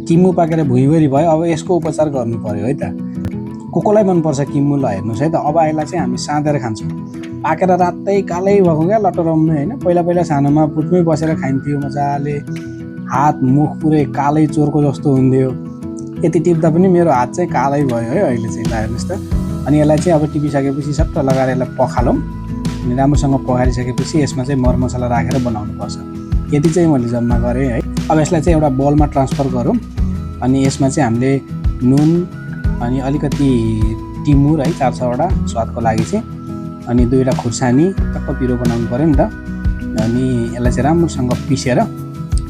किम्मु पाकेर भुइँभरि भयो। अब यसको उपचार गर्नु पर्यो है त। कोलाई मनपर्छ किम्मु ल हेर्नुहोस् है त। अब यसलाई चाहिँ हामी साँदेर खान्छौँ। पाकेर रातै कालै भएको क्या लटरम्नु होइन। पहिला सानोमा पुटमै बसेर खाइन्थ्यो मजाले। हात मुख पुरै कालै चोरको जस्तो हुन्थ्यो। यति टिप्दा पनि मेरो हात चाहिँ कालै भयो है अहिले चाहिँ। ल हेर्नुहोस् त। अनि यसलाई चाहिँ अब टिपिसकेपछि सट्ट लगाएर यसलाई पखालौँ। अनि राम्रोसँग पखालिसकेपछि यसमा चाहिँ मरमसला राखेर बनाउनुपर्छ। यति चाहिँ मैले जम्मा गरेँ है। अब यसलाई चाहिँ एउटा बोलमा ट्रान्सफर गरौँ। अनि यसमा चाहिँ हामीले नुन अनि अलिकति टिमुर है 4-6वटा स्वादको लागि चाहिँ, अनि 2वटा खुर्सानी टक्क पिरो बनाउनु पऱ्यो नि त। अनि यसलाई चाहिँ राम्रोसँग पिसेर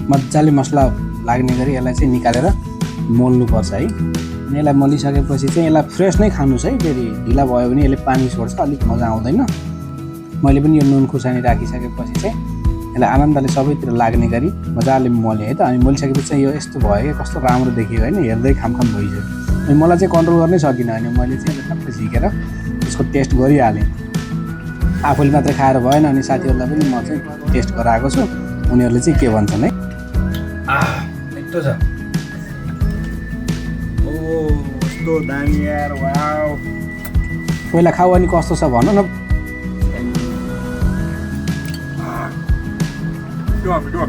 मजाले मसला लाग्ने गरी यसलाई चाहिँ निकालेर मोल्नुपर्छ है। अनि यसलाई मोलिसकेपछि चाहिँ यसलाई फ्रेस नै खानुहोस् है। फेरि ढिला भयो भने यसले पानी छोड्छ, अलिक मजा आउँदैन। मैले पनि यो नुन खुर्सानी राखिसकेपछि चाहिँ यसलाई आनन्दले सबैतिर लाग्ने गरी मजाले मोलेँ है त। अनि मोलिसकेपछि चाहिँ यो यस्तो भयो कि कस्तो राम्रो देखियो होइन। हेर्दै खामखाम भइसक्यो। अनि मलाई चाहिँ कन्ट्रोल गर्नै सकिनँ। अनि मैले चाहिँ टक्क झिकेर यसको टेस्ट गरिहालेँ। आफूले मात्रै खाएर भएन, अनि साथीहरूलाई पनि म चाहिँ टेस्ट गराएको छु। उनीहरूले चाहिँ के भन्छन् है। मिठो छ। ओ कस्तो दामी यार, वाउ। पहिला खाऊ अनि कस्तो छ भन न। मिठो मिठो।